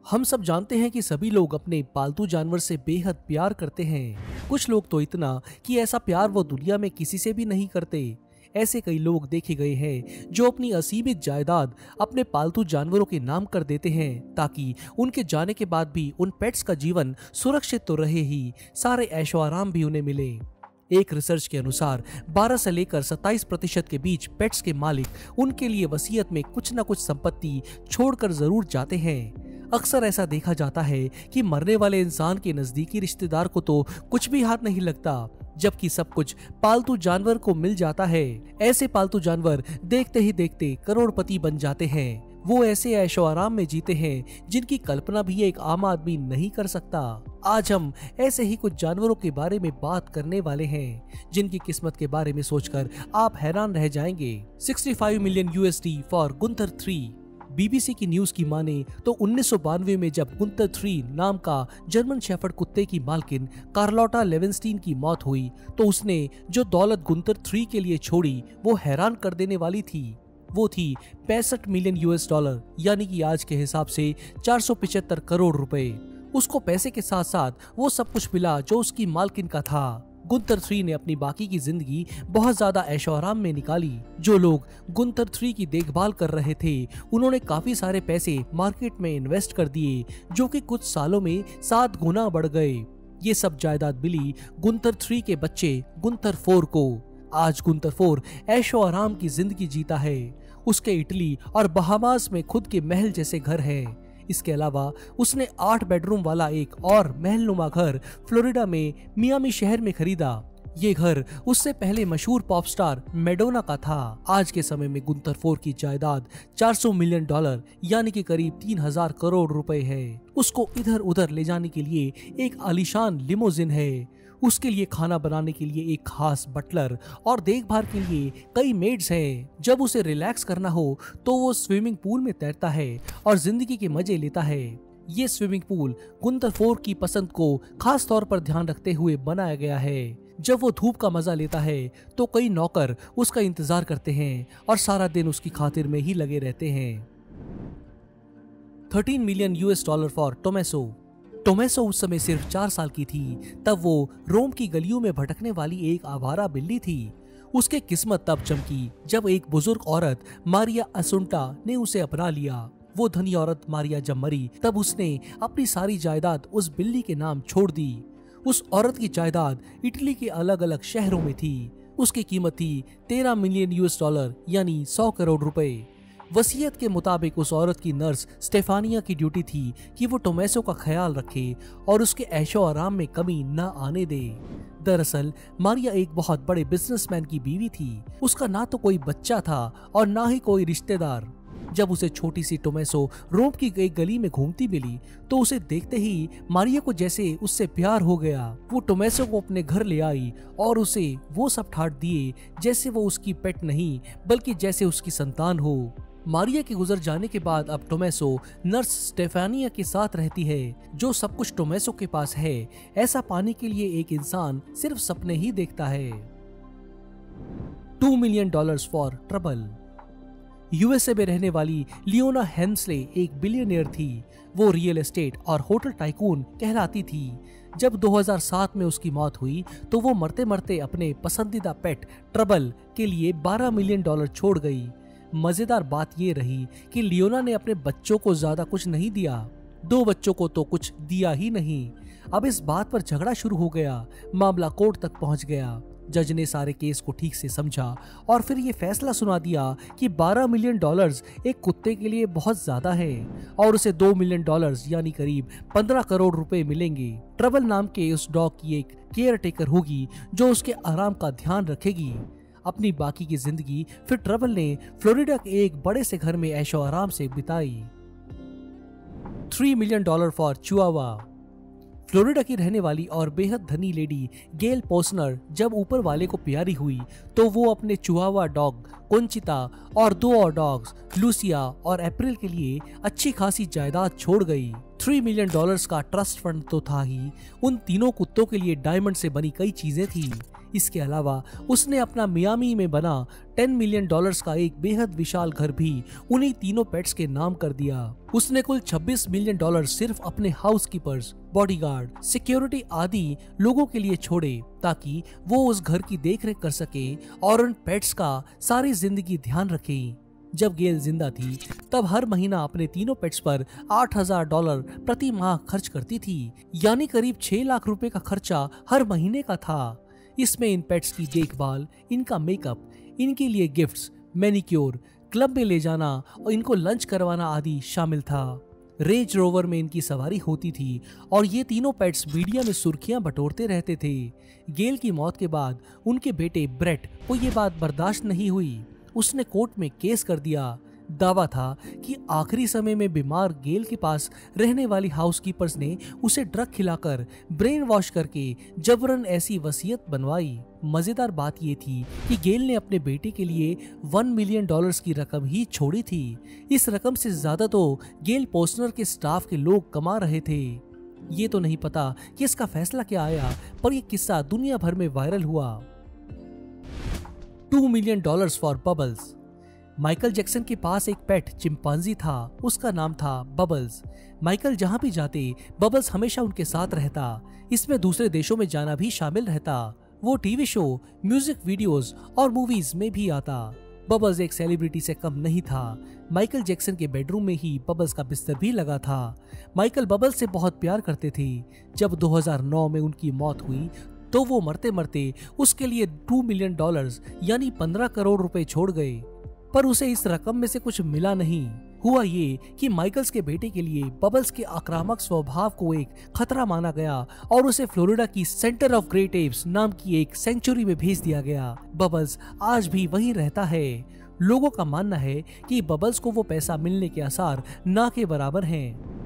हम सब जानते हैं कि सभी लोग अपने पालतू जानवर से बेहद प्यार करते हैं। कुछ लोग तो इतना कि ऐसा प्यार वो दुनिया में किसी से भी नहीं करते। ऐसे कई लोग देखे गए हैं जो अपनी असीमित जायदाद अपने पालतू जानवरों के नाम कर देते हैं ताकि उनके जाने के बाद भी उन पेट्स का जीवन सुरक्षित तो रहे ही, सारे ऐशो आराम भी उन्हें मिले। एक रिसर्च के अनुसार 12 से लेकर 27% के बीच पेट्स के मालिक उनके लिए वसीयत में कुछ न कुछ संपत्ति छोड़कर जरूर जाते हैं। अक्सर ऐसा देखा जाता है कि मरने वाले इंसान के नजदीकी रिश्तेदार को तो कुछ भी हाथ नहीं लगता, जबकि सब कुछ पालतू जानवर को मिल जाता है। ऐसे पालतू जानवर देखते ही देखते करोड़पति बन जाते हैं। वो ऐसे ऐशो आराम में जीते हैं जिनकी कल्पना भी एक आम आदमी नहीं कर सकता। आज हम ऐसे ही कुछ जानवरों के बारे में बात करने वाले हैं जिनकी किस्मत के बारे में सोचकर आप हैरान रह जाएंगे। 65 million USD for Gunther 3। BBC की न्यूज की माने तो 1992 में जब गुंथर 3 नाम का जर्मन शेफर्ड कुत्ते की मालकिन कार्लोटा लेवेंस्टीन की मौत हुई तो उसने जो दौलत गुंथर 3 के लिए छोड़ी वो हैरान कर देने वाली थी। वो थी 65 मिलियन $, यानी कि आज के हिसाब से 475 करोड़ रुपए। उसको पैसे के साथ साथ वो सब कुछ मिला जो उसकी मालकिन का था। गुंथर 3 ने अपनी बाकी की जिंदगी बहुत ज्यादा ऐशो आराम में निकाली। जो लोग गुंथर 3 की देखभाल कर रहे थे उन्होंने काफी सारे पैसे मार्केट में इन्वेस्ट कर दिए जो कि कुछ सालों में 7 गुना बढ़ गए। ये सब जायदाद मिली गुंथर 3 के बच्चे गुंथर 4 को। आज गुंथर 4 ऐशो आराम की जिंदगी जीता है। उसके इटली और बहामास में खुद के महल जैसे घर हैं। इसके अलावा उसने 8 बेडरूम वाला एक और महलनुमा घर फ्लोरिडा में मियामी शहर में खरीदा। ये घर उससे पहले मशहूर पॉप स्टार मैडोना का था। आज के समय में गुंथर 4 की जायदाद $400 मिलियन यानी कि करीब 3000 करोड़ रुपए है। उसको इधर उधर ले जाने के लिए एक आलीशान लिमोजिन है। उसके लिए खाना बनाने के लिए एक खास बटलर और देखभाल के लिए कई मेड्स हैं। जब उसे रिलैक्स करना हो तो वो स्विमिंग पूल में तैरता है और जिंदगी के मजे लेता है। ये स्विमिंग पूल गुंथर 4 की पसंद को खास तौर पर ध्यान रखते हुए बनाया गया है। जब वो धूप का मजा लेता है तो कई नौकर उसका इंतजार करते हैं और सारा दिन उसकी खातिर में ही लगे रहते हैं। 13 मिलियन $, फॉर टोमेसो। टोमेसो उस समय सिर्फ 4 साल की थी। तब वो रोम की गलियों में भटकने वाली एक आवारा बिल्ली थी। उसके किस्मत तब चमकी जब एक बुजुर्ग औरत मारिया असुंटा ने उसे अपना लिया। वो धनी औरत मारिया जब मरी तब उसने अपनी सारी जायदाद उस बिल्ली के नाम छोड़ दी। उस औरत की जायदाद इटली के अलग अलग शहरों में थी। उसकी कीमत थी 13 मिलियन $, यानी 100 करोड़ रुपए। वसीयत के मुताबिक उस औरत की नर्स स्टेफानिया की ड्यूटी थी कि वो टोमेसो का ख्याल रखे और उसके ऐशो आराम में कमी न आने दे। दरअसल मारिया एक बहुत बड़े बिजनेसमैन की बीवी थी। उसका ना तो कोई बच्चा था और ना ही कोई रिश्तेदार। जब उसे छोटी सी टोमेसो रोम की एक गली में घूमती मिली तो उसे देखते ही मारिया को जैसे उससे प्यार हो गया। वो टोमेसो को अपने घर ले आई और उसे वो सब ठाट दिए जैसे वो उसकी पेट नहीं बल्कि जैसे उसकी संतान हो। मारिया के गुजर जाने के बाद अब टोमेसो नर्स स्टेफानिया के साथ रहती है। जो सब कुछ टोमेसो के पास है ऐसा पाने के लिए एक इंसान सिर्फ सपने ही देखता है। $2 मिलियन फॉर ट्रबल। USA में रहने वाली लियोना हेंसले एक बिलियनियर थी। वो रियल एस्टेट और होटल टाइकून कहलाती थी। जब 2007 में उसकी मौत हुई तो वो मरते मरते अपने पसंदीदा पेट ट्रबल के लिए $12 मिलियन छोड़ गई। मजेदार बात ये रही कि लियोना ने अपने बच्चों को ज्यादा कुछ नहीं दिया। 2 बच्चों को तो कुछ दिया ही नहीं। अब इस बात पर झगड़ा शुरू हो गया। मामला कोर्ट तक पहुंच गया। जज ने सारे केस को ठीक से समझा और फिर ये फैसला सुना दिया कि $12 मिलियन एक कुत्ते के लिए बहुत ज्यादा है और उसे $2 मिलियन यानी करीब 15 करोड़ रुपए मिलेंगे। ट्रबल नाम के उस डॉग की एक केयर टेकर होगी जो उसके आराम का ध्यान रखेगी। अपनी बाकी की जिंदगी फिर ट्रबल ने फ्लोरिडा के एक बड़े से घर में ऐशो आराम से बिताई। $3 मिलियन फॉर चिहुआहुआ। फ्लोरिडा की रहने वाली और बेहद धनी लेडी गेल पोस्नर जब ऊपर वाले को प्यारी हुई तो वो अपने चिहुआहुआ डॉग कोंचिता और 2 और डॉग्स लूसिया और अप्रैल के लिए अच्छी खासी जायदाद छोड़ गई। $3 मिलियन का ट्रस्ट फंड तो था ही, उन तीनों कुत्तों के लिए डायमंड से बनी कई चीजें थी। इसके अलावा उसने अपना मियामी में बना $10 मिलियन का एक बेहद विशाल घर भी उन्हीं तीनों पेट्स के नाम कर दिया। उसने कुल $26 मिलियन सिर्फ अपने हाउसकीपर्स, बॉडीगार्ड, सिक्योरिटी आदि लोगों के लिए छोड़े ताकि वो उस घर की देखरेख कर सके और उन पेट्स का सारी जिंदगी ध्यान रखे। जब गेल जिंदा थी तब हर महीना अपने तीनों पेट्स पर $8,000 प्रति माह खर्च करती थी, यानी करीब 6 लाख रुपए का खर्चा हर महीने का था। इसमें इन पेट्स की देखभाल, इनका मेकअप, इनके लिए गिफ्ट्स, मैनिक्योर, क्लब में ले जाना और इनको लंच करवाना आदि शामिल था। रेंज रोवर में इनकी सवारी होती थी और ये तीनों पेट्स मीडिया में सुर्खियां बटोरते रहते थे। गेल की मौत के बाद उनके बेटे ब्रेट को ये बात बर्दाश्त नहीं हुई। उसने कोर्ट में केस कर दिया। दावा था कि आखिरी समय में बीमार गेल के पास रहने वाली हाउसकीपर्स ने उसे ड्रग खिलाकर ब्रेन वॉश करके जबरन ऐसी वसीयत बनवाई। मजेदार बात ये थी कि गेल ने अपने बेटे के लिए $1 मिलियन की रकम ही छोड़ी थी। इस रकम से ज्यादा तो गेल पोस्टनर के स्टाफ के लोग कमा रहे थे। ये तो नहीं पता कि इसका फैसला क्या आया, पर यह किस्सा दुनिया भर में वायरल हुआ। $2 million for bubbles. Michael Jackson के पास एक पेट चिंपांजी था, उसका नाम था बबल्स। माइकल जहां भी जाते बबल्स हमेशा उनके साथ रहता। इसमें दूसरे देशों में जाना भी शामिल रहता। वो टीवी शो, म्यूजिक वीडियोस और मूवीज में भी आता। बबल्स एक सेलिब्रिटी से कम नहीं था। माइकल जैक्सन के बेडरूम में ही बबल्स का बिस्तर भी लगा था। माइकल बबल्स से बहुत प्यार करते थे। जब 2009 में उनकी मौत हुई तो वो मरते मरते उसके लिए $2 मिलियन यानी 15 करोड़ रुपए छोड़ गए, पर उसे इस रकम में से कुछ मिला नहीं। हुआ ये कि माइकल्स के बेटे के लिए बबल्स के आक्रामक स्वभाव को एक खतरा माना गया और उसे फ्लोरिडा की सेंटर ऑफ ग्रेट एप्स नाम की एक सेंचुरी में भेज दिया गया। बबल्स आज भी वहीं रहता है। लोगों का मानना है कि बबल्स को वो पैसा मिलने के आसार ना के बराबर हैं।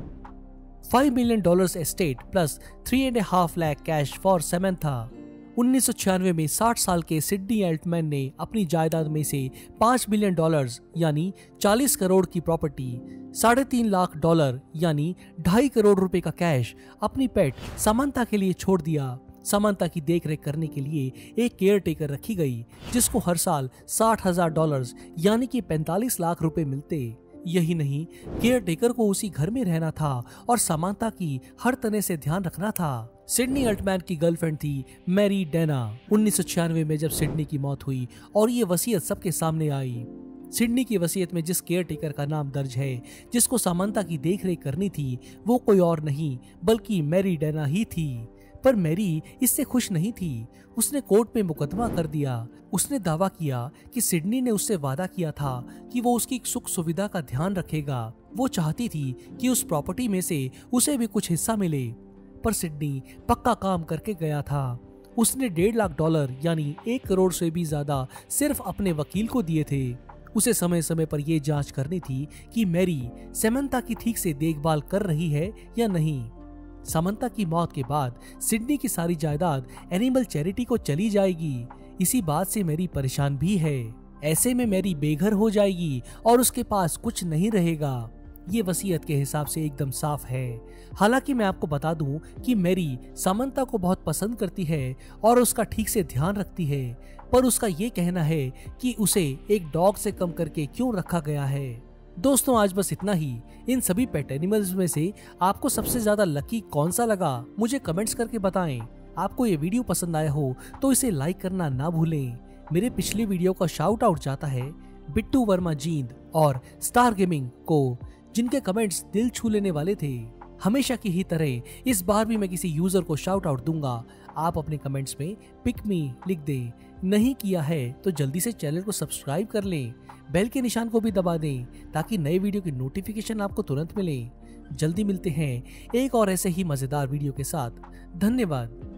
$5 million estate plus 3.5 lakh cash for Samantha. 1996 में 60 साल के सिडनी एल्टमैन ने अपनी जायदाद में से $5 मिलियन यानी 40 करोड़ की प्रॉपर्टी, $3.5 लाख यानी 2.5 करोड़ रुपए का कैश अपनी पेट समंथा के लिए छोड़ दिया। समंथा की देखरेख करने के लिए एक केयर टेकर रखी गई जिसको हर साल $60,000 यानी कि 45 लाख रुपए मिलते। यही नहीं, केयर टेकर को उसी घर में रहना था और समंथा की हर तरह से ध्यान रखना था। सिडनी अल्टमैन की गर्लफ्रेंड थी मैरी डेना। 1996 में जब सिडनी की मौत हुई और ये वसीयत सबके सामने आई। सिडनी की वसीयत में जिस केयर टेकर का नाम दर्ज है, जिसको समंथा की देखरेख करनी थी, वो कोई और नहीं बल्कि मैरी डेना ही थी। पर मैरी इससे खुश नहीं थी। उसने कोर्ट में मुकदमा कर दिया। उसने दावा किया कि सिडनी ने उससे वादा किया था कि वो उसकी सुख सुविधा का ध्यान रखेगा। वो चाहती थी कि उस प्रॉपर्टी में से उसे भी कुछ हिस्सा मिले, पर सिडनी पक्का काम करके गया था। उसने $1.5 लाख यानी 1 करोड़ से भी ज्यादा सिर्फ अपने वकील को दिए थे। उसे समय समय पर यह जांच करनी थी कि मैरी समंथा की ठीक से देखभाल कर रही है या नहीं। समंथा की मौत के बाद सिडनी की सारी जायदाद एनिमल चैरिटी को चली जाएगी। इसी बात से मैरी परेशान भी है। ऐसे में मैरी बेघर हो जाएगी और उसके पास कुछ नहीं रहेगा। ये वसीयत के हिसाब से एकदम साफ है। हालांकि मैं आपको बता दूं कि मैरी समंथा को बहुत पसंद करती है और उसका ठीक से ध्यान रखती है, पर उसका ये कहना है कि उसे एक डॉग से कम करके क्यों रखा गया है। दोस्तों, आज बस इतना ही। इन सभी पेट एनिमल्स में से आपको सबसे ज्यादा लकी कौन सा लगा, मुझे कमेंट्स करके बताएं। आपको ये वीडियो पसंद आया हो तो इसे लाइक करना ना भूलें। मेरे पिछले वीडियो का शाउट आउट जाता है बिट्टू वर्मा जींद और स्टार गेमिंग को, जिनके कमेंट्स दिल छू लेने वाले थे। हमेशा की ही तरह इस बार भी मैं किसी यूजर को शाउट आउट दूंगा। आप अपने कमेंट्स में पिक मी लिख दें। नहीं किया है तो जल्दी से चैनल को सब्सक्राइब कर लें, बेल के निशान को भी दबा दें ताकि नए वीडियो की नोटिफिकेशन आपको तुरंत मिले। जल्दी मिलते हैं एक और ऐसे ही मजेदार वीडियो के साथ। धन्यवाद।